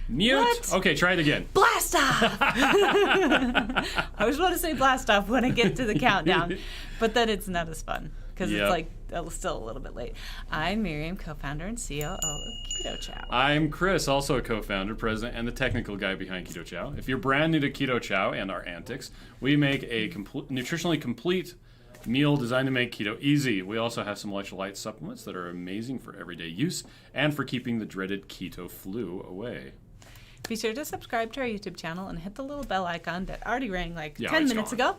Mute. What? Okay, try it again. Blast off! I always want to say blast off when I get to the countdown, but then it's not as fun because it's like still a little bit late. I'm Miriam, co-founder and COO of Keto Chow. I'm Chris, also a co-founder, president, and the technical guy behind Keto Chow. If you're brand new to Keto Chow and our antics, we make a nutritionally complete meal designed to make keto easy. We also have some electrolyte supplements that are amazing for everyday use and for keeping the dreaded keto flu away. Be sure to subscribe to our YouTube channel and hit the little bell icon that already rang 10 minutes ago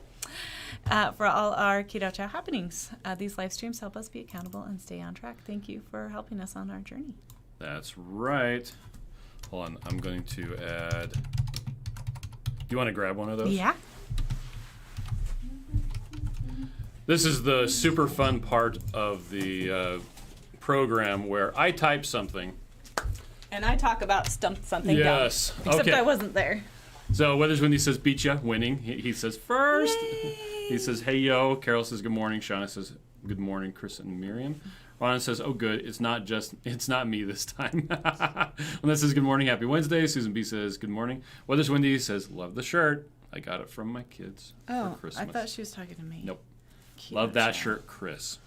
for all our Keto Chow happenings. These live streams help us be accountable and stay on track. Thank you for helping us on our journey. That's right. Hold on, I'm going to add... Do you want to grab one of those? Yeah. This is the super fun part of the program where I type something. And I talk about something. Yes. Down. Except I wasn't there. So Weathers when he says beat ya, winning. He says first. Yay. He says hey yo. Carol says good morning. Shauna says good morning. Chris and Miriam. Ron says oh good. It's not me this time. Linda says good morning. Happy Wednesday. Susan B says good morning. Weathers Wendy says love the shirt. I got it from my kids for Christmas. I thought she was talking to me. Nope. Keto Love that Chow. shirt, Chris.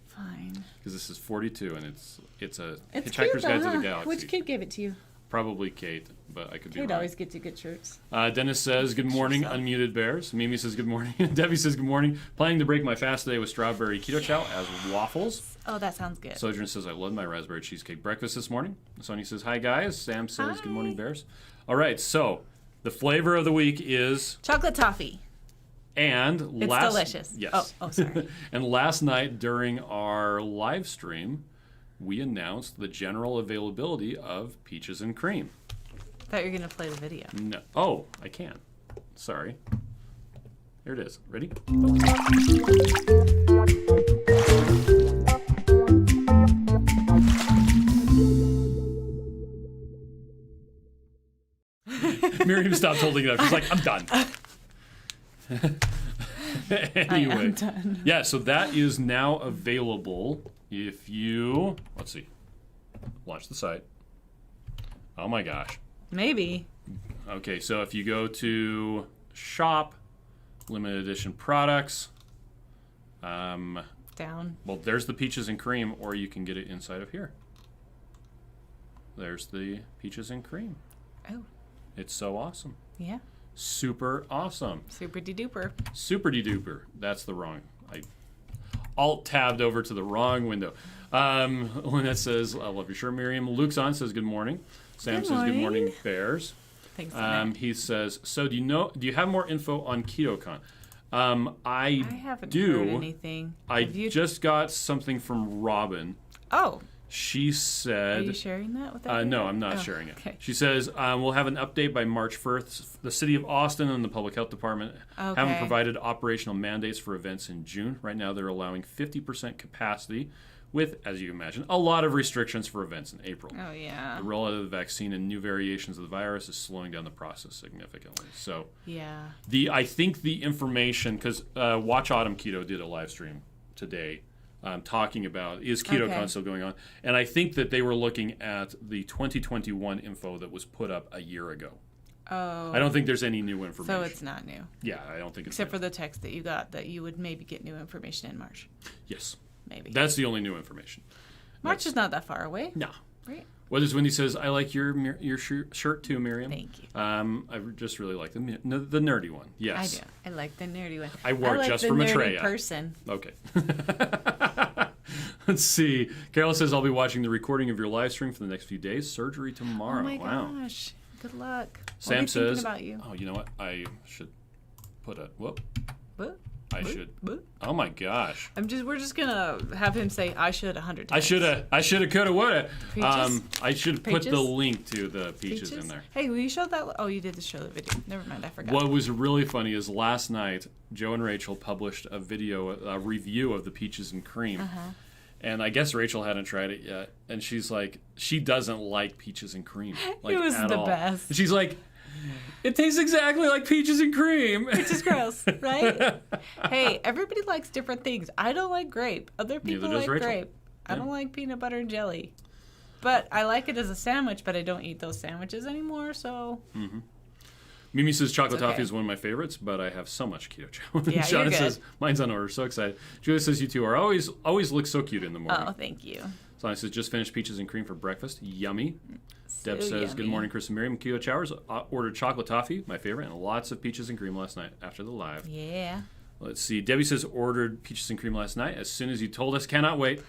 Fine. Because this is 42 and it's a It's Hitchhiker's cute, Guide though, to the huh? Galaxy. Which kid gave it to you? Probably Kate, but I could be Kate wrong. always gets you good shirts. Dennis says, good morning, unmuted bears. Mimi says, good morning. Debbie says, good morning. Planning to break my fast today with strawberry keto chow as waffles. Oh, that sounds good. Sojourn says, I love my raspberry cheesecake breakfast this morning. Sonia says, hi, guys. Sam says, Hi. good morning, bears. All right, so the flavor of the week is... Chocolate toffee. And It's delicious. Yes. Oh, sorry. And last night during our live stream, we announced the general availability of peaches and cream. I thought you were going to play the video. No. Oh, I can. Sorry. Here it is. Ready? Miriam stopped holding it up. She's like, I'm done. Anyway. I am done. Yeah, so that is now available if you, let's see, launch the site. Oh my gosh. Maybe. Okay, so if you go to shop, limited edition products, Down. well, there's the peaches and cream, or you can get it inside of here. There's the peaches and cream. Oh. It's so awesome. Yeah. Super awesome. Super de duper. Super de duper. That's the wrong. I alt tabbed over to the wrong window. Lynette says, I love your shirt, Miriam. Luke's on says good morning. Sam says good morning, bears. Thanks, Lynette. He says, so do you have more info on KetoCon? I haven't do. heard anything. I just got something from Robin. Oh. She said... Are you sharing that with everyone? No, I'm not sharing it. Okay. She says, we'll have an update by March 1st. The City of Austin and the Public Health Department haven't provided operational mandates for events in June. Right now, they're allowing 50% capacity with, as you imagine, a lot of restrictions for events in April. Oh, yeah. The rollout of the vaccine and new variations of the virus is slowing down the process significantly. So, yeah. I think the information, because Watch Autumn Keto did a live stream today talking about, is KetoCon still going on? And I think that they were looking at the 2021 info that was put up a year ago. Oh. I don't think there's any new information. So it's not new. Yeah, I don't think it's Except new. for the text that you got that you would maybe get new information in March. Yes. Maybe. That's the only new information. March is not that far away. No. Right? Weathers Wendy says, I like your shirt too, Miriam. Thank you. I just really like the nerdy one. Yes. I do. I like the nerdy one. I wore it like just the for nerdy Maitreya. person. Okay. Let's see. Carol says, I'll be watching the recording of your live stream for the next few days. Surgery tomorrow. Oh my wow. gosh. Good luck. Sam I'll be says, thinking about you. oh, you know what? I should put a, whoop. Boop, I boop, should. boop. Oh my gosh. We're just gonna have him say I should 100 times. I shoulda, coulda, woulda. Peaches? I should put the Peaches? link to the peaches in there. Hey, will you show that? Oh, you did show the video. Never mind, I forgot. What was really funny is last night, Joe and Rachel published a review of the peaches and cream. And I guess Rachel hadn't tried it yet. And she's like, she doesn't like peaches and cream. Like, it was at the all. best. And she's like, it tastes exactly like peaches and cream. Which is gross, right? Hey, everybody likes different things. I don't like grape. Other people Neither does like Rachel. grape. I don't like peanut butter and jelly. But I like it as a sandwich, but I don't eat those sandwiches anymore, so... Mm-hmm. Mimi says chocolate okay. toffee is one of my favorites, but I have so much Keto Chow. Yeah, Shauna says, mine's on order. So excited. Julia says, you two are always look so cute in the morning. Oh, thank you. Sonia says, just finished peaches and cream for breakfast. Yummy. So Deb says, yummy. good morning, Chris and Miriam. Keto Chowers ordered chocolate toffee, my favorite, and lots of peaches and cream last night after the live. Yeah. Let's see. Debbie says, ordered peaches and cream last night. As soon as you told us, cannot wait.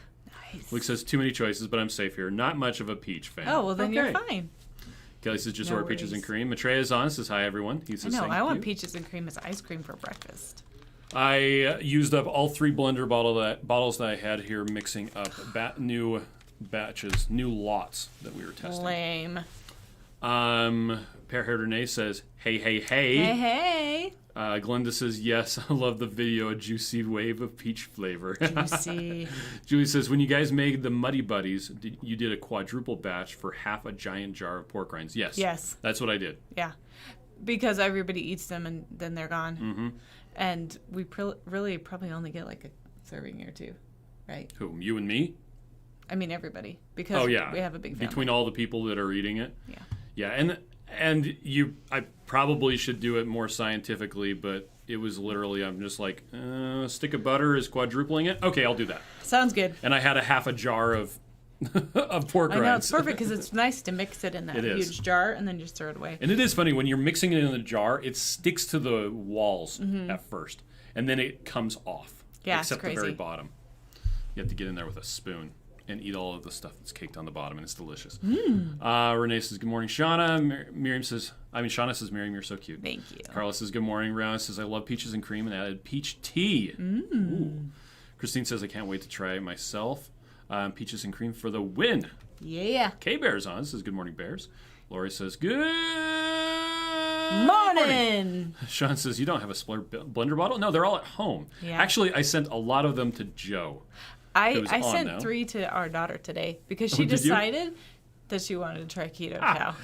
Nice. Luke says, too many choices, but I'm safe here. Not much of a peach fan. Oh, well, then you're fine. Kelly says, just No order peaches worries. and cream. Maitreya is on, says, hi, everyone. He I says, know. thank I want you. peaches and cream as ice cream for breakfast. I used up all 3 blender bottles that I had here, mixing up new batches, new lots that we were testing. Lame. Pear-haired Renee says, hey. Hey. Glenda says, yes, I love the video, a juicy wave of peach flavor. Juicy. Julie says, when you guys made the Muddy Buddies, you did a quadruple batch for half a giant jar of pork rinds. Yes. Yes. That's what I did. Yeah. Because everybody eats them and then they're gone. Mm-hmm. And we really probably only get like a serving or 2, right? Who, you and me? I mean, everybody. Because we have a big family. Between all the people that are eating it? Yeah. Yeah, and I probably should do it more scientifically, but it was literally, I'm just like, a stick of butter is quadrupling it? Okay, I'll do that. Sounds good. And I had a half a jar of pork rinds. I know, it's perfect because it's nice to mix it in that It is. huge jar and then just throw it away. And it is funny, when you're mixing it in the jar, it sticks to the walls at first, and then it comes off. Yeah, except it's crazy. the very bottom. You have to get in there with a spoon and eat all of the stuff that's caked on the bottom, and it's delicious. Renee says, good morning, Shauna. Shauna says, Miriam, you're so cute. Thank you. Carla says, good morning. Rihanna says, I love peaches and cream and added peach tea. Ooh. Christine says, I can't wait to try it myself. Peaches and cream for the win. Yeah. K-Bear's on. Says, good morning, Bears. Lori says, good morning. Sean says, you don't have a blender bottle? No, they're all at home. Yeah. Actually, I sent a lot of them to Joe. I sent 3 to our daughter today because she decided that she wanted to try Keto Chow.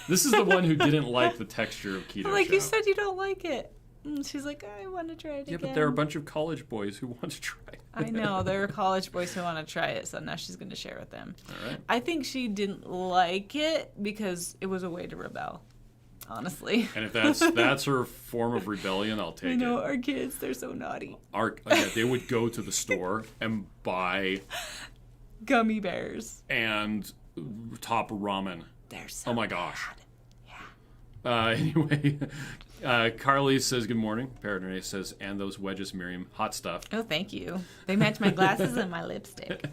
This is the one who didn't like the texture of Keto Chow. You said you don't like it. And she's like, I want to try it again. Yeah, but there are a bunch of college boys who want to try it. I know. There are college boys who want to try it, so now she's going to share with them. All right. I think she didn't like it because it was a way to rebel, honestly. And if that's her form of rebellion, I'll take it. I know, our kids, they're so naughty. They would go to the store and buy gummy bears and top ramen. They're so oh my gosh. Bad. Yeah. Anyway, Carly says, good morning. Parrot Renee says, and those wedges, Miriam. Hot stuff. Oh, thank you. They match my glasses and my lipstick.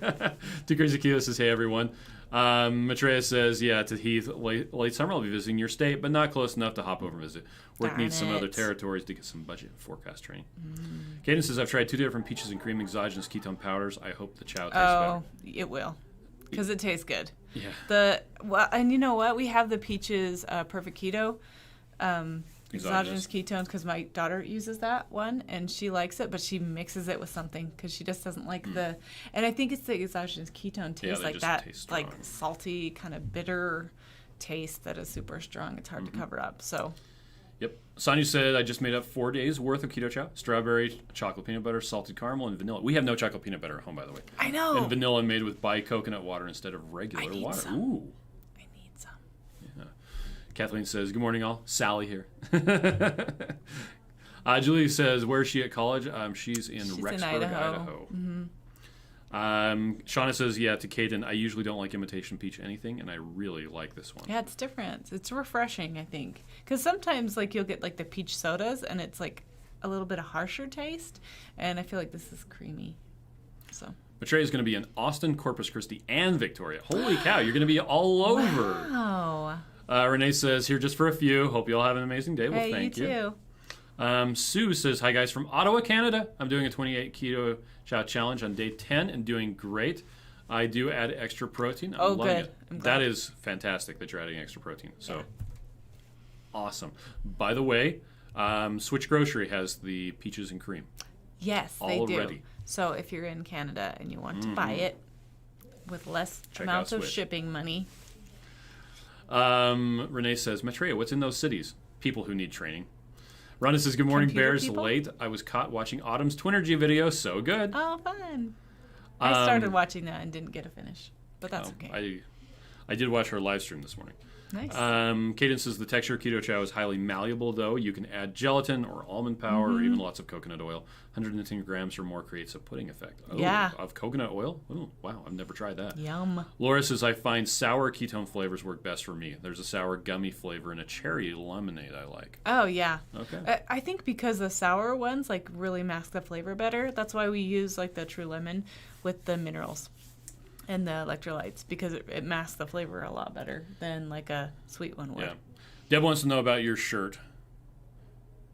Too Crazy Kilo says, hey, everyone. Maitreya says, yeah, to Heath, late summer I'll be visiting your state, but not close enough to hop over and visit. Work needs some other territories to get some budget and forecast training. Kaden says, I've tried 2 different peaches and cream exogenous ketone powders. I hope the chow tastes better. Oh, it will. Because it tastes good. Yeah. And you know what? We have the Peaches Perfect Keto exogenous ketones because my daughter uses that one and she likes it, but she mixes it with something because she just doesn't like the. And I think it's the exogenous ketone taste, like that, like salty kind of bitter taste that is super strong. It's hard to cover up. So. Yep. Sonia said, I just made up 4 days worth of Keto Chow. Strawberry, chocolate peanut butter, salted caramel, and vanilla. We have no chocolate peanut butter at home, by the way. I know. And vanilla made with bi-coconut water instead of regular water. Some. Ooh. I need some. Yeah. Kathleen says, good morning, all. Sally here. Julie says, where is she at college? She's in Rexburg, Idaho. Mm-hmm. Shauna says, yeah, to Kaden, I usually don't like imitation peach anything, and I really like this one. Yeah, it's different. It's refreshing, I think. Because sometimes, you'll get, the peach sodas, and it's, a little bit of harsher taste, and I feel like this is creamy. So. Maitreya is going to be in Austin, Corpus Christi, and Victoria. Holy cow, you're going to be all over. Wow. Renee says, here just for a few. Hope you all have an amazing day. Well, hey, thank you. Too. Sue says, hi guys from Ottawa, Canada. I'm doing a 28 Keto Chow challenge on day 10 and doing great. I do add extra protein. I'm loving good. it. That is fantastic that you're adding extra protein. So awesome. By the way, Switch Grocery has the peaches and cream. Yes, already. They do. So if you're in Canada and you want to buy it with less amounts of shipping money. Renee says, Maitreya, what's in those cities? People who need training. Rhonda says, good morning, Computer Bears. people? Late. I was caught watching Autumn's Twinergy video. So good. Oh, fun. I started watching that and didn't get a finish, but that's okay. I did watch her live stream this morning. Nice. Cadence says the texture of Keto Chow is highly malleable, though. You can add gelatin or almond power or even lots of coconut oil. 110 grams or more creates a pudding effect. Oh, yeah. Of coconut oil? Oh, wow. I've never tried that. Yum. Laura says, I find sour ketone flavors work best for me. There's a sour gummy flavor and a cherry lemonade I like. Oh, yeah. Okay. I think because the sour ones, like, really mask the flavor better. That's why we use, like, the True Lemon with the minerals and the electrolytes, because it masks the flavor a lot better than like a sweet one would. Yeah. Deb wants to know about your shirt.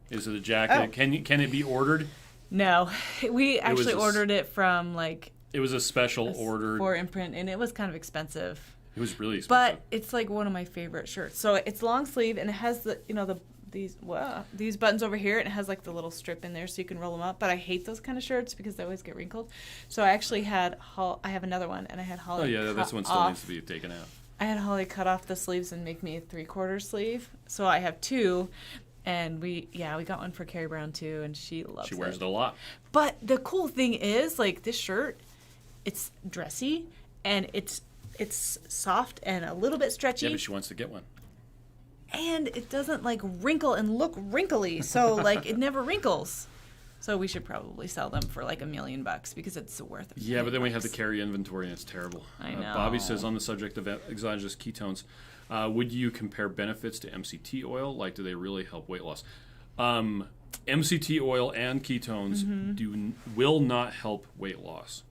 Is it a jacket? Oh. Can it be ordered? No, we actually ordered it from like. It was a special order for imprint, and it was kind of expensive. It was really expensive. But it's like one of my favorite shirts. So it's long sleeve, and it has these buttons over here, and it has like the little strip in there so you can roll them up. But I hate those kind of shirts because they always get wrinkled. So I actually I have another one, and I had Holly. Oh yeah, this one still needs to be taken out. I had Holly cut off the sleeves and make me a 3/4 sleeve. So I have two, and we got one for Carrie Brown too, and she loves it. She wears it a lot. But the cool thing is, like, this shirt, it's dressy and it's soft and a little bit stretchy. Yeah, but she wants to get one. And it doesn't like wrinkle and look wrinkly, so like it never wrinkles. So we should probably sell them for like $1 million because it's worth it. Yeah, but then we have to carry inventory and it's terrible. I know. Bobby says on the subject of exogenous ketones, would you compare benefits to MCT oil? Like, do they really help weight loss? MCT oil and ketones will not help weight loss.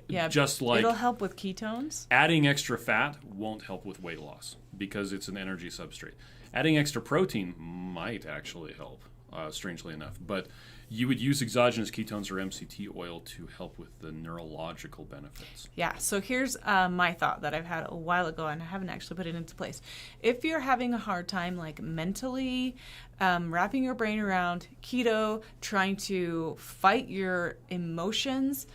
Yeah, just like it'll help with ketones. Adding extra fat won't help with weight loss because it's an energy substrate. Adding extra protein might actually help, strangely enough. But you would use exogenous ketones or MCT oil to help with the neurological benefits. Yeah, so here's my thought that I've had a while ago, and I haven't actually put it into place. If you're having a hard time, like mentally wrapping your brain around keto, trying to fight your emotions,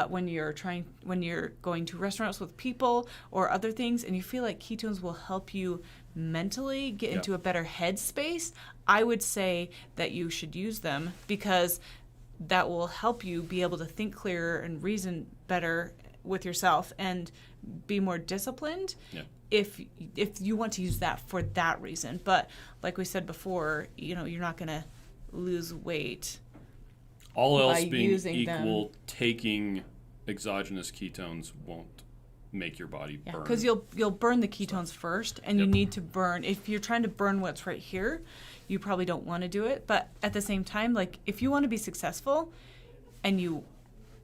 when you're going to restaurants with people or other things, and you feel like ketones will help you mentally get into a better headspace, I would say that you should use them because that will help you be able to think clearer and reason better with yourself and be more disciplined. Yeah. If you want to use that for that reason. But like we said before, you're not going to lose weight. All else being equal, taking exogenous ketones won't make your body burn. Because you'll burn the ketones first, and you need to burn. If you're trying to burn what's right here, you probably don't want to do it. But at the same time, like if you want to be successful, and you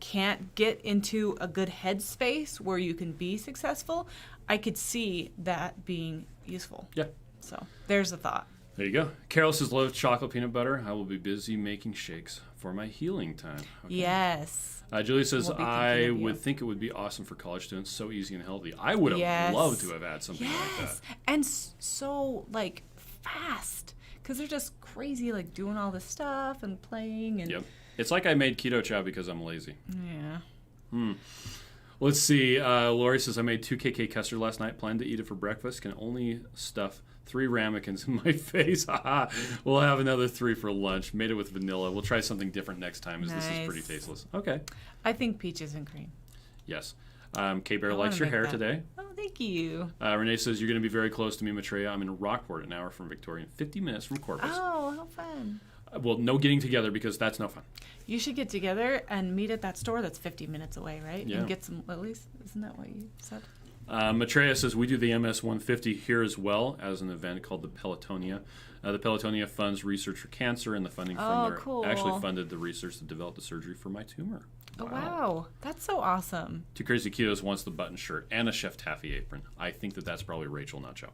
can't get into a good headspace where you can be successful, I could see that being useful. Yeah. So there's a thought. There you go. Carol says, love chocolate peanut butter. I will be busy making shakes for my healing time. Okay. Yes. Julie says, I would think it would be awesome for college students. So easy and healthy. I would have loved to have had something like that. And so, like, fast. Because they're just crazy, like, doing all this stuff and playing. And It's like I made Keto Chow because I'm lazy. Yeah. Let's see. Lori says, I made 2 KK custard last night. Planned to eat it for breakfast. Can only stuff 3 ramekins in my face. We'll have another 3 for lunch. Made it with vanilla. We'll try something different next time as this is pretty tasteless. Okay. I think peaches and cream. Yes. K-Bear likes your hair today. Oh, thank you. Renee says, you're going to be very close to me, Maitreya. I'm in Rockport, an hour from Victoria, 50 minutes from Corpus. Oh, how fun. Well, no getting together because that's no fun. You should get together and meet at that store that's 50 minutes away, right? Yeah. And get some, at least, isn't that what you said? Maitreya says, we do the MS 150 here as well as an event called the Pelotonia. The Pelotonia funds research for cancer, and the funding from there actually funded the research to develop the surgery for my tumor. Wow. That's so awesome. Two Crazy Ketos wants the button shirt and a Chef Taffy apron. I think that's probably Rachel, not Joe.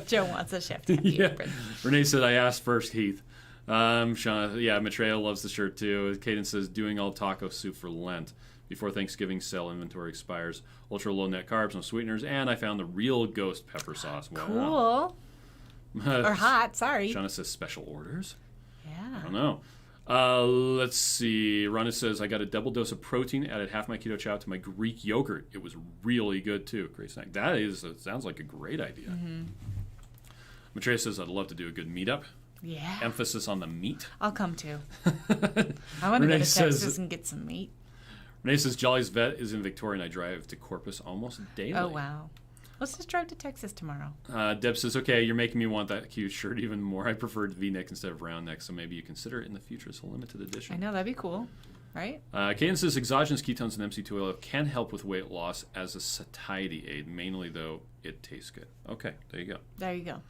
Joe wants a Chef Taffy apron. Renee said, I asked first, Heath. Shauna, Maitreya loves the shirt too. Caden says, doing all taco soup for Lent. Before Thanksgiving sale inventory expires. Ultra low net carbs, no sweeteners, and I found the real ghost pepper sauce. Wow. Cool. Or hot, sorry. Shauna says special orders? Yeah. I don't know. Let's see. Rhonda says, I got a double dose of protein, added half my Keto Chow to my Greek yogurt. It was really good too. Great snack. Sounds like a great idea. Maitreya says, I'd love to do a good meetup. Yeah. Emphasis on the meat. I'll come too. I want to go to Texas and get some meat. Renee says, Jolly's Vet is in Victoria, and I drive to Corpus almost daily. Oh, wow. Let's just drive to Texas tomorrow. Deb says, okay, you're making me want that cute shirt even more. I preferred V-neck instead of round neck, so maybe you consider it in the future as a limited edition. I know, that'd be cool, right? Kaden says, exogenous ketones and MC2 oil can help with weight loss as a satiety aid, mainly though it tastes good. Okay, there you go. There you go.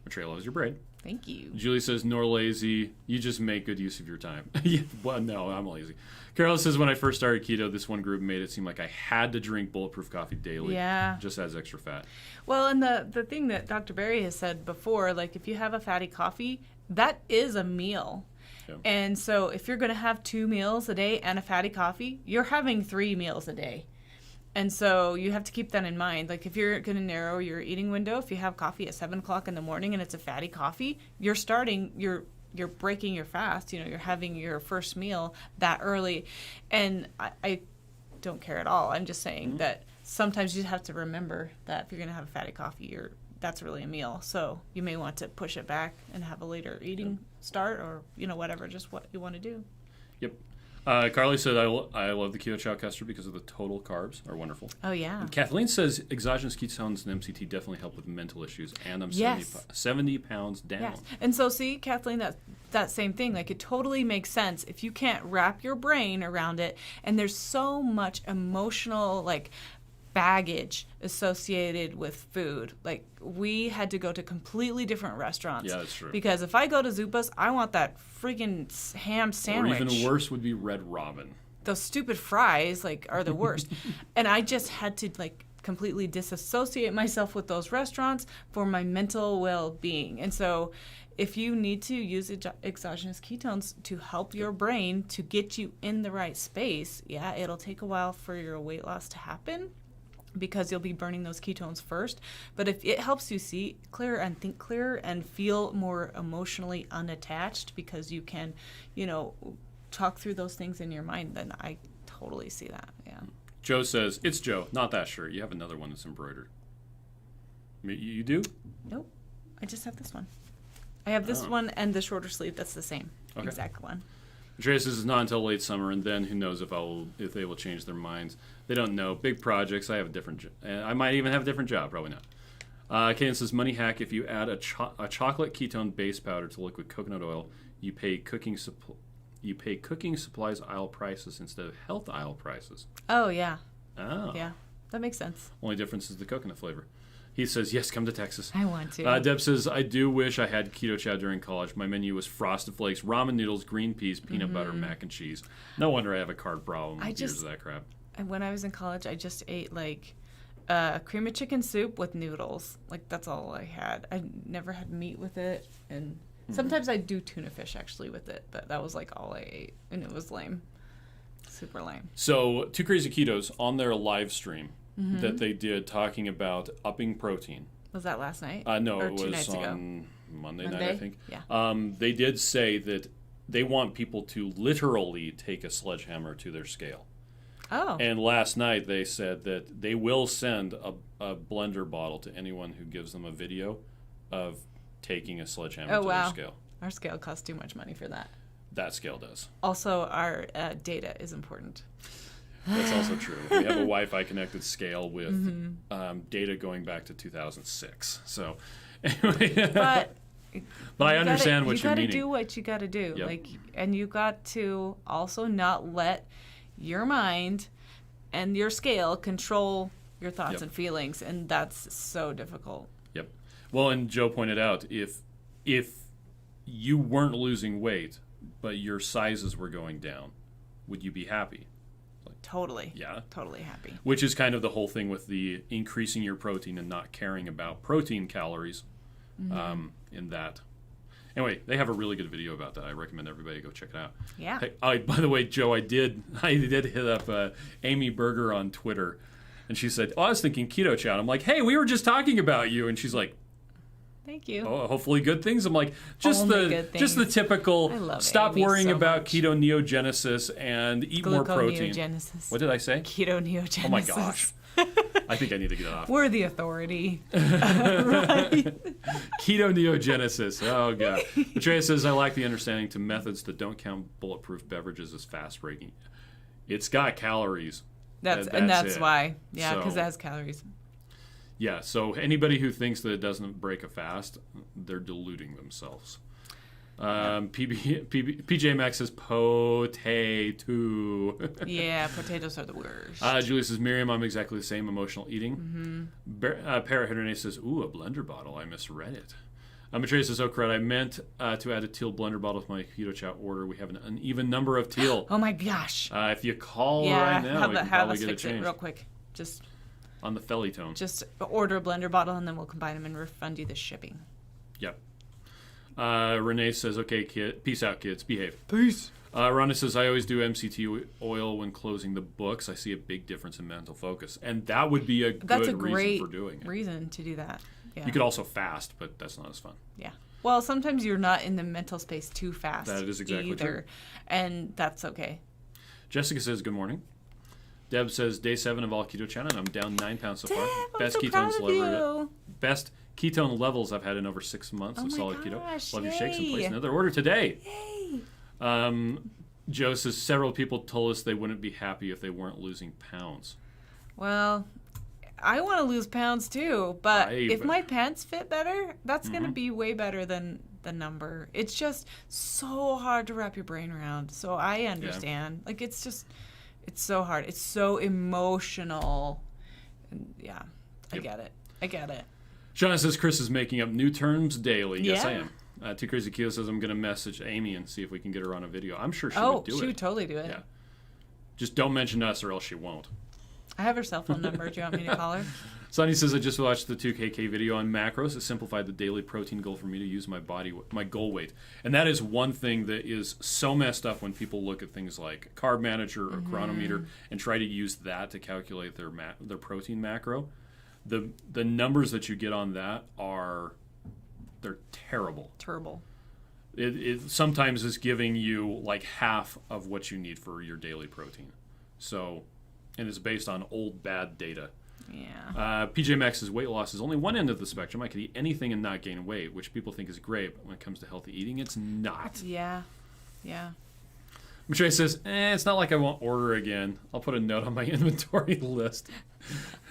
Maitreya loves your braid. Thank you. Julie says, nor lazy. You just make good use of your time. Yeah, well, no, I'm lazy. Carol says, when I first started keto, this one group made it seem like I had to drink bulletproof coffee daily. Yeah. Just adds extra fat. Well, and the thing that Dr. Berry has said before, like if you have a fatty coffee, that is a meal. Yeah. And so if you're going to have 2 meals a day and a fatty coffee, you're having 3 meals a day. And so you have to keep that in mind. Like if you're going to narrow your eating window, if you have coffee at 7 o'clock in the morning and it's a fatty coffee, you're breaking your fast. You know, you're having your first meal that early. And I don't care at all. I'm just saying that sometimes you have to remember that if you're going to have a fatty coffee, that's really a meal. So you may want to push it back and have a later eating start or, whatever, just what you want to do. Yep. Carly said, I love the Keto Chow custard because of the total carbs are wonderful. Oh, yeah. And Kathleen says, exogenous ketones and MCT definitely help with mental issues, and I'm 70 pounds down. Yes. And so, see, Kathleen, that same thing. Like, it totally makes sense if you can't wrap your brain around it, and there's so much emotional, baggage associated with food. Like, we had to go to completely different restaurants. Yeah, that's true. Because if I go to Zupa's, I want that freaking ham sandwich. Or even worse would be Red Robin. Those stupid fries, are the worst. And I just had to, completely disassociate myself with those restaurants for my mental well-being. And so if you need to use exogenous ketones to help your brain to get you in the right space, yeah, it'll take a while for your weight loss to happen, because you'll be burning those ketones first. But if it helps you see clearer and think clearer and feel more emotionally unattached because you can, talk through those things in your mind, then I totally see that, yeah. Joe says, it's Joe, not that shirt. You have another one that's embroidered. You do? Nope. I just have this one. I have this one and the shorter sleeve that's the same exact one. Andreas says, it's not until late summer, and then who knows if they will change their minds. They don't know. Big projects. I have a different I might even have a different job. Probably not. Kaden says, money hack, if you add a chocolate ketone base powder to liquid coconut oil, you pay cooking supplies aisle prices instead of health aisle prices. Oh, yeah. Oh. Yeah, that makes sense. Only difference is the coconut flavor. He says, yes, come to Texas. I want to. Deb says, I do wish I had Keto Chow during college. My menu was Frosted Flakes, ramen noodles, green peas, peanut butter, mac and cheese. No wonder I have a carb problem with years of that crap. And when I was in college, I just ate, cream of chicken soup with noodles. That's all I had. I never had meat with it. And sometimes I do tuna fish, actually, with it. But that was, all I ate. And it was lame. Super lame. So, Two Crazy Ketos, on their live stream, that they did talking about upping protein. Was that last night? No, or it was on Monday night, I think. Yeah. They did say that they want people to literally take a sledgehammer to their scale. Oh. And last night they said that they will send a blender bottle to anyone who gives them a video of taking a sledgehammer to their scale. Our scale costs too much money for that. That scale does. Also, our data is important. That's also true. We have a Wi-Fi connected scale with data going back to 2006. So, anyway. But I understand what you're meaning. You got to do what you got to do. Yep. And you got to also not let your mind and your scale control your thoughts and feelings, and that's so difficult. Yep. Well, and Joe pointed out, if you weren't losing weight, but your sizes were going down, would you be happy? Totally. Yeah. Totally happy. Which is kind of the whole thing with the increasing your protein and not caring about protein calories in that. Anyway, they have a really good video about that. I recommend everybody go check it out. Yeah. Hey, by the way, Joe, I did hit up Amy Berger on Twitter, and she said, I was thinking Keto Chow. And I'm like, hey, we were just talking about you. And she's like, thank you. Oh, hopefully good things. I'm like, just the typical, stop Amy worrying so about much. keto neogenesis and eat more protein. Gluconeogenesis. What did I say? Keto neogenesis. Oh my gosh. I think I need to get it off. We're the authority. Right. Keto neogenesis. Oh, God. Maitreya says, I like the understanding to methods that don't count bulletproof beverages as fast breaking. It's got calories. That's it. why. Yeah, because it has calories. Yeah, so anybody who thinks that it doesn't break a fast, they're deluding themselves. PJ Max says potato. Yeah, potatoes are the worst. Julie says, Miriam, I'm exactly the same, emotional eating. Parrot Hitter Renee says, ooh, a blender bottle. I misread it. Matrey says, oh, crud, I meant to add a teal blender bottle to my Keto Chow order. We have an uneven number of teal. Oh, my gosh. If you call right now, we can probably get it fix it changed. real quick. Just on the Felly tone. Just order a blender bottle, and then we'll combine them and refund you the shipping. Yep. Renee says, okay, kid. Peace out, kids. Behave. Peace. Rhonda says, I always do MCT oil when closing the books. I see a big difference in mental focus. And that would be a good reason for doing it. Reason to do that. Yeah. You could also fast, but that's not as fun. Yeah. Well, sometimes you're not in the mental space too fast. That is exactly true. And that's okay. Jessica says, good morning. Deb says, day 7 of all keto Chow, and I'm down 9 pounds so far. Best ketone levels I've had in over 6 months of solid keto. Love your shakes and place another order today. Yay! Joe says, several people told us they wouldn't be happy if they weren't losing pounds. Well, I want to lose pounds too, but if my pants fit better, that's going to be way better than the number. It's just so hard to wrap your brain around. So I understand. Like, it's so hard. It's so emotional. And I get it. Shauna says, Chris is making up new terms daily. Yes, Yeah. I am. Too Crazy Keto says, I'm going to message Amy and see if we can get her on a video. I'm sure she would do it. She would totally do it. Yeah. Just don't mention us or else she won't. I have her cell phone number. Do you want me to call her? Sonny says, I just watched the 2KK video on macros. It simplified the daily protein goal for me to use my goal weight. And that is one thing that is so messed up when people look at things like Carb Manager or Chronometer and try to use that to calculate their protein macro. The numbers that you get on that they're terrible. Terrible. It sometimes is giving you like half of what you need for your daily protein. So, and it's based on old bad data. Yeah. PJ Max's weight loss is only one end of the spectrum. I could eat anything and not gain weight, which people think is great, but when it comes to healthy eating, it's not. Yeah. Matrey says, it's not like I won't order again. I'll put a note on my inventory list.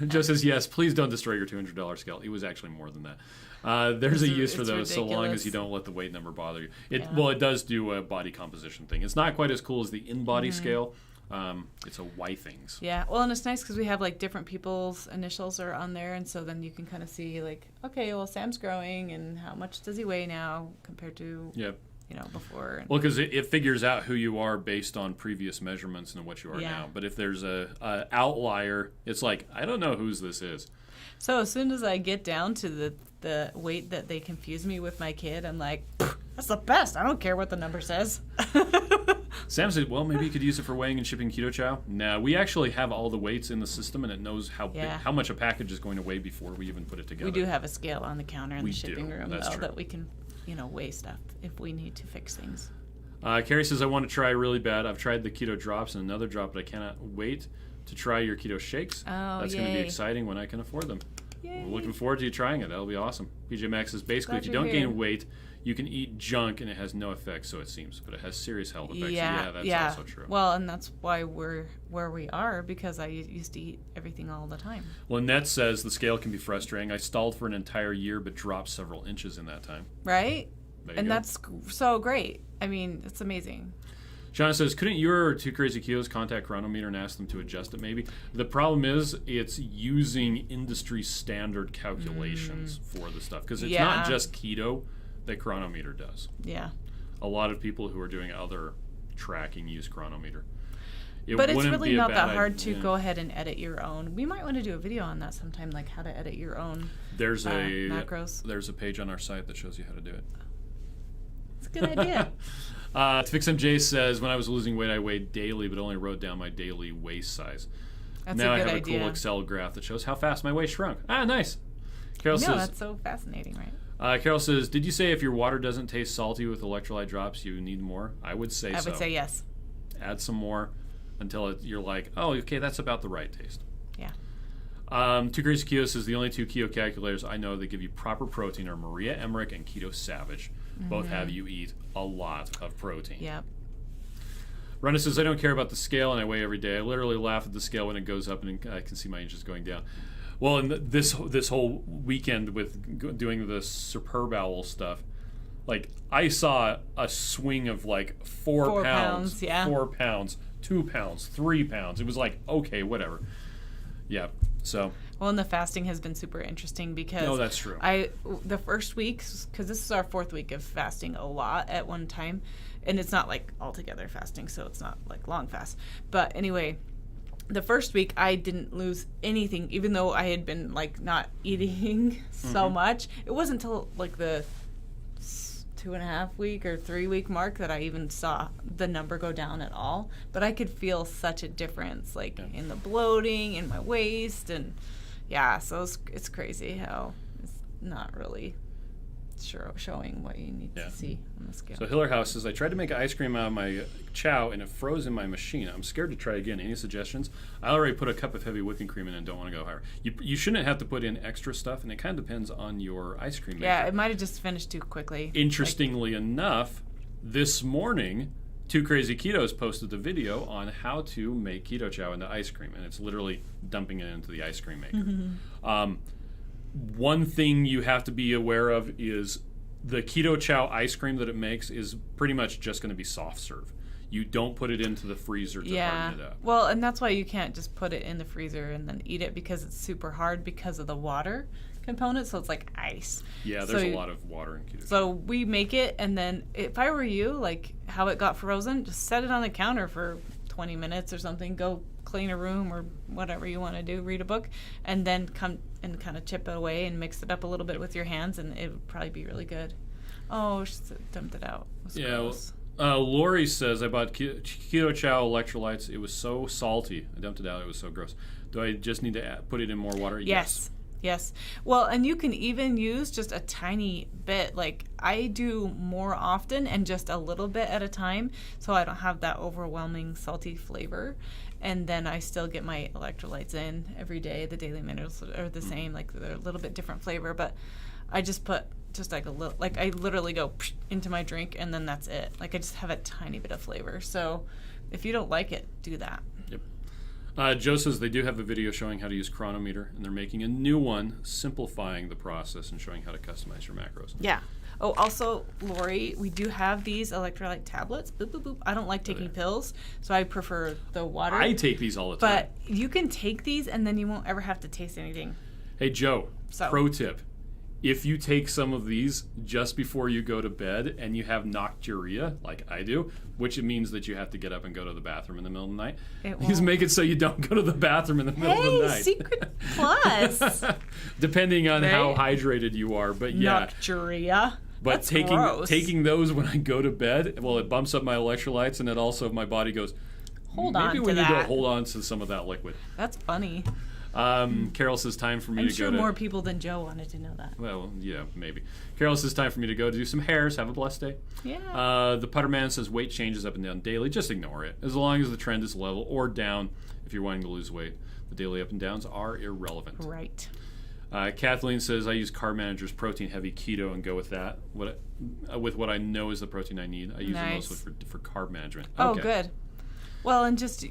Joe says, yes, please don't destroy your $200 scale. It was actually more than that. There's a use for those, so long as you don't let the weight number bother you. Well, it does do a body composition thing. It's not quite as cool as the in-body scale. It's a Y things. Yeah, well, and it's nice because we have like different people's initials are on there, and so then you can kind of see like, okay, well, Sam's growing, and how much does he weigh now compared to before. Well, because it figures out who you are based on previous measurements and what you are now. But if there's a outlier, it's like, I don't know whose this is. So as soon as I get down to the weight that they confuse me with my kid, I'm like, that's the best. I don't care what the number says. Sam said, well, maybe you could use it for weighing and shipping Keto Chow. No, we actually have all the weights in the system, and it knows how much a package is going to weigh before we even put it together. We do have a scale on the counter in the shipping room, though, that we can weigh stuff if we need to fix things. Carrie says, I want to try really bad. I've tried the keto drops and another drop, but I cannot wait to try your keto shakes. Oh, that's going to be exciting when I can afford them. Yay. We're looking forward to you trying it. That'll be awesome. PJ Max says, basically, if you don't gain weight, you can eat junk and it has no effects, so it seems, but it has serious health effects. Yeah, that's also true. Well, and that's why we're where we are, because I used to eat everything all the time. Well, Annette says the scale can be frustrating. I stalled for an entire year, but dropped several inches in that time. Right? And that's so great. I mean, it's amazing. Shauna says, couldn't your Two Crazy Ketos contact Chronometer and ask them to adjust it maybe? The problem is it's using industry standard calculations for the stuff, because it's not just keto that Chronometer does. Yeah. A lot of people who are doing other tracking use Chronometer. But it's really not that hard to go ahead and edit your own. We might want to do a video on that sometime, like how to edit your own macros. There's a page on our site that shows you how to do it. It's a good idea. FixMJ says, when I was losing weight, I weighed daily, but only wrote down my daily waist size. Now I have a cool Excel graph that shows how fast my waist shrunk. Ah, nice. Carol says, that's so fascinating, right? Carol says, did you say if your water doesn't taste salty with electrolyte drops, you need more? I would say so. I would say yes. Add some more until you're like, oh, okay, that's about the right taste. Yeah. Two Crazy Keto says, the only two keto calculators I know that give you proper protein are Maria Emmerich and Keto Savage. Both have you eat a lot of protein. Yep. Rhonda says, I don't care about the scale and I weigh every day. I literally laugh at the scale when it goes up and I can see my inches going down. Well, and this whole weekend with doing the Superb Owl stuff, like I saw a swing of like 4 pounds, 4 pounds, 2 pounds, 3 pounds. It was like, okay, whatever. Yeah. So. Well, and the fasting has been super interesting because that's true. The first week, because this is our 4th week of fasting a lot at one time, and it's not like altogether fasting, so it's not like long fast. But anyway, the first week I didn't lose anything, even though I had been like not eating so much. It wasn't until like the 2.5 week or 3 week mark that I even saw the number go down at all. But I could feel such a difference, like in the bloating, in my waist, and so it's crazy how it's not really showing what you need to see on the scale. So Hiller House says, I tried to make ice cream out of my chow and it froze in my machine. I'm scared to try again. Any suggestions? I already put a cup of heavy whipping cream in and don't want to go higher. You shouldn't have to put in extra stuff, and it kind of depends on your ice cream maker. Yeah, it might have just finished too quickly. Interestingly enough, this morning, Two Crazy Ketos posted the video on how to make Keto Chow into ice cream, and it's literally dumping it into the ice cream maker. One thing you have to be aware of is the Keto Chow ice cream that it makes is pretty much just going to be soft serve. You don't put it into the freezer to harden it up. Well, and that's why you can't just put it in the freezer and then eat it, because it's super hard because of the water component, so it's like ice. Yeah, there's a lot of water in Keto Chow. So we make it, and then if I were you, like how it got frozen, just set it on the counter for 20 minutes or something, go clean a room or whatever you want to do, read a book, and then come and kind of chip it away and mix it up a little bit with your hands, and it would probably be really good. Oh, she dumped it out. It was gross. Lori says, I bought Keto Chow electrolytes. It was so salty. I dumped it out. It was so gross. Do I just need to put it in more water? Yes. Well, and you can even use just a tiny bit. Like I do more often and just a little bit at a time, so I don't have that overwhelming salty flavor. And then I still get my electrolytes in every day. The daily minerals are the same, like they're a little bit different flavor, but I just put just like a little, like I literally go into my drink and then that's it. Like I just have a tiny bit of flavor. So if you don't like it, do that. Yep. Joe says they do have a video showing how to use Chronometer, and they're making a new one simplifying the process and showing how to customize your macros. Yeah. Oh, also, Lori, we do have these electrolyte tablets. Boop, boop, boop. I don't like taking pills, so I prefer the water. I take these all the time. But you can take these, and then you won't ever have to taste anything. Hey, Joe, pro tip. If you take some of these just before you go to bed and you have nocturia, like I do, which it means that you have to get up and go to the bathroom in the middle of the night, just make it so you don't go to the bathroom in the middle of the night. Secret plus. Depending on how hydrated you are, but yeah. Nocturia. But taking those when I go to bed, well, it bumps up my electrolytes, and it also, my body goes, maybe we need to hold on to some of that liquid. That's funny. Carol says time for me to go to... I'm sure more people than Joe wanted to know that. Well, yeah, maybe. Carol says time for me to go to do some hairs. Have a blessed day. Yeah. The Putterman says weight changes up and down daily. Just ignore it. As long as the trend is level or down if you're wanting to lose weight. The daily up and downs are irrelevant. Right. Kathleen says I use Carb Manager's protein heavy keto and go with that. With what I know is the protein I need. I use it mostly for carb management. Oh, good. Well, and just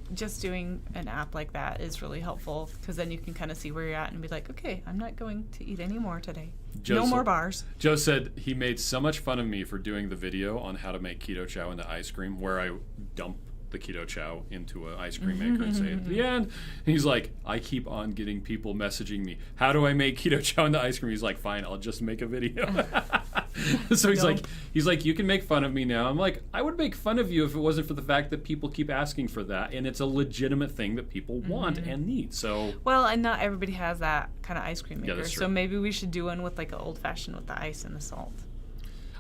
doing an app like that is really helpful, because then you can kind of see where you're at and be like, okay, I'm not going to eat any more today. No more bars. Joe said he made so much fun of me for doing the video on how to make Keto Chow into ice cream, where I dump the Keto Chow into an ice cream maker and say at the end. And he's like, I keep on getting people messaging me, how do I make Keto Chow into ice cream? He's like, fine, I'll just make a video. So he's like, you can make fun of me now. I'm like, I would make fun of you if it wasn't for the fact that people keep asking for that, and it's a legitimate thing that people want and need. So well, and not everybody has that kind of ice cream maker. So maybe we should do one with like an old fashioned with the ice and the salt.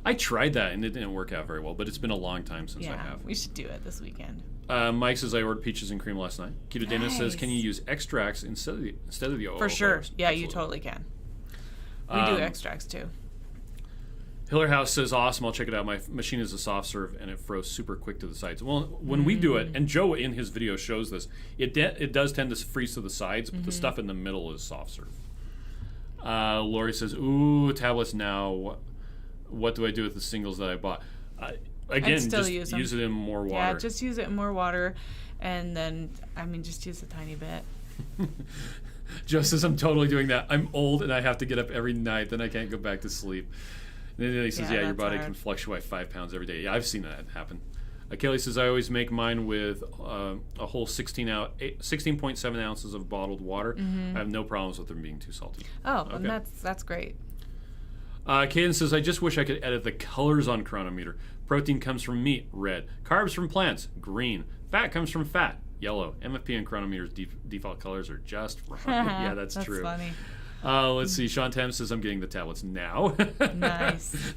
I tried that and it didn't work out very well, but it's been a long time since I have. We should do it this weekend. Mike says I ordered peaches and cream last night. Keto Dana says, can you use extracts instead of the oil? For sure. Yeah, absolutely. You totally can. We do extracts too. Hiller House says, awesome, I'll check it out. My machine is a soft serve, and it froze super quick to the sides. Well, when we do it, and Joe in his video shows this, it does tend to freeze to the sides, but the stuff in the middle is soft serve. Lori says, ooh, tablets now. What do I do with the singles that I bought? Again, just use it in more water. Yeah, just use it in more water, and then, just use a tiny bit. Joe says, I'm totally doing that. I'm old and I have to get up every night. Then I can't go back to sleep. And then he says, your body can fluctuate 5 pounds every day. Yeah, I've seen that happen. Kelly says, I always make mine with a whole 16.7 ounces of bottled water. I have no problems with them being too salty. Oh, okay. And that's great. Kaden says, I just wish I could edit the colors on Chronometer. Protein comes from meat, red. Carbs from plants, green. Fat comes from fat, yellow. MFP and Chronometer's default colors are just wrong. Yeah, that's true. That's funny. Let's see. Sean Tam says, I'm getting the tablets now. Nice.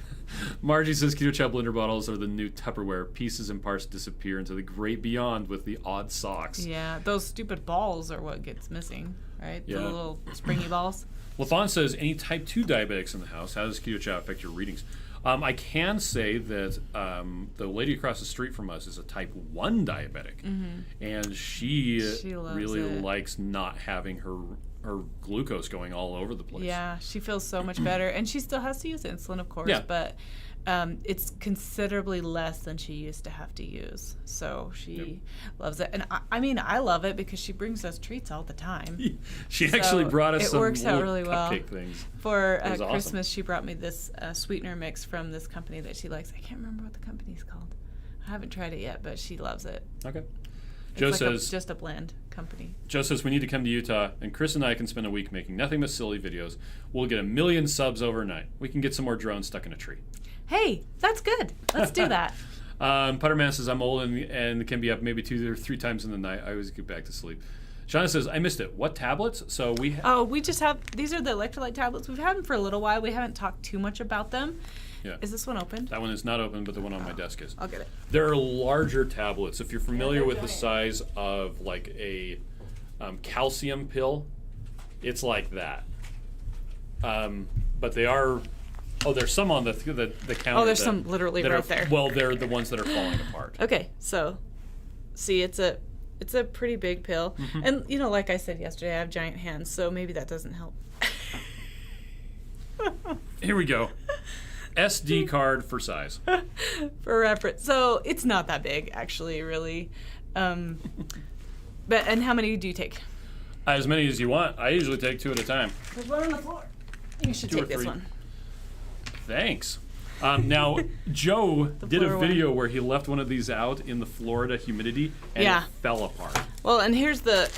Margie says, Keto Chow blender bottles are the new Tupperware. Pieces and parts disappear into the great beyond with the odd socks. Yeah, those stupid balls are what gets missing, right? Yeah. The little springy balls. Lafon says, any type 2 diabetics in the house? How does Keto Chow affect your readings? I can say that the lady across the street from us is a type 1 diabetic. And she really likes not having her glucose going all over the place. Yeah, she feels so much better. And she still has to use insulin, of course, but it's considerably less than she used to have to use. So she loves it. And I love it because she brings us treats all the time. She actually brought us some works out really cupcake things. For Christmas, she brought me this sweetener mix from this company that she likes. I can't remember what the company's called. I haven't tried it yet, but she loves it. Okay. Joe says, just a blend company. Joe says, we need to come to Utah, and Chris and I can spend a week making nothing but silly videos. We'll get 1 million subs overnight. We can get some more drones stuck in a tree. Hey, that's good. Let's do that. Putterman says, I'm old and can be up maybe 2 or 3 times in the night. I always get back to sleep. Shauna says, I missed it. What tablets? So we we just have, these are the electrolyte tablets. We've had them for a little while. We haven't talked too much about them. Yeah. Is this one open? That one is not open, but the one on my desk is. I'll get it. There are larger tablets. If you're familiar with the size of like a calcium pill, it's like that. But they are. Oh, there's some on the counter. Oh, there's some literally right there. Well, they're the ones that are falling apart. Okay, so see, it's a pretty big pill, and like I said yesterday, I have giant hands, so maybe that doesn't help. Here we go. SD card for size. For reference. So it's not that big, actually, really. And how many do you take? As many as you want. I usually take 2 at a time. There's one on the floor. You should take this one. Thanks. Now, Joe did a video where he left one of these out in the Florida humidity, and it fell apart. Well, and here's the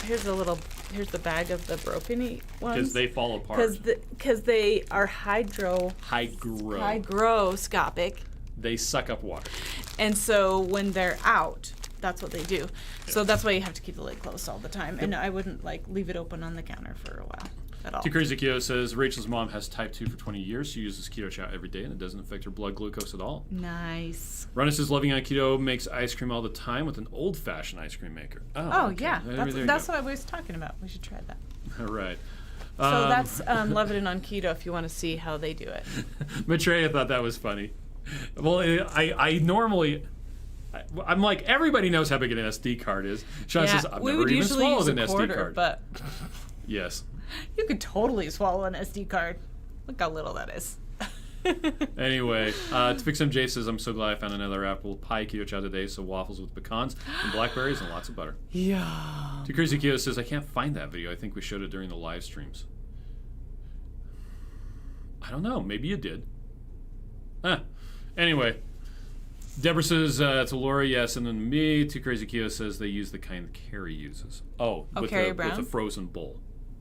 the bag of the broken ones. Because they fall apart. Because they are hygroscopic. They suck up water. And so when they're out, that's what they do. Yeah. So that's why you have to keep the lid closed all the time. Yep. And I wouldn't leave it open on the counter for a while. At all. Too Crazy Keto says, Rachel's mom has type 2 for 20 years. She uses Keto Chow every day, and it doesn't affect her blood glucose at all. Nice. Rhonda says, loving on keto, makes ice cream all the time with an old-fashioned ice cream maker. Oh okay. Yeah. That's what I was talking about. We should try that. All right. So that's Loving It on Keto if you want to see how they do it. Maitreya thought that was funny. Well, I normally... I'm like, everybody knows how big an SD card is. Sean says, I've never even swallowed an SD card. But yes. You could totally swallow an SD card. Look how little that is. Anyway, to fix MJ says, I'm so glad I found another apple pie Keto Chow today, so waffles with pecans and blackberries and lots of butter. Yeah. Too Crazy Keto says, I can't find that video. I think we showed it during the live streams. I don't know. Maybe you did. Anyway. Deborah says, to Laura, yes, and then me. Too Crazy Keto says they use the kind that Carrie uses. With the frozen bowl.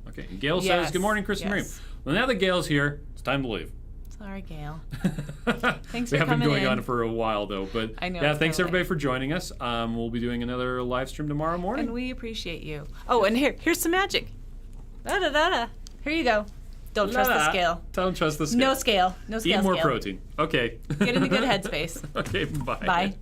Okay. And Gail says, good morning, Chris and Miriam. Well, now that Gail's here, it's time to leave. Sorry, Gail. Thanks we for coming in. We have been going on for a while, though. But I know, thanks everybody for joining us. We'll be doing another live stream tomorrow morning. And we appreciate you. Oh, and here's some magic. Da-da-da-da. Here you go. Don't trust the scale. Don't trust the scale. No scale. No scale. Eat more protein. Okay. Get in a good headspace. Okay, bye. Bye.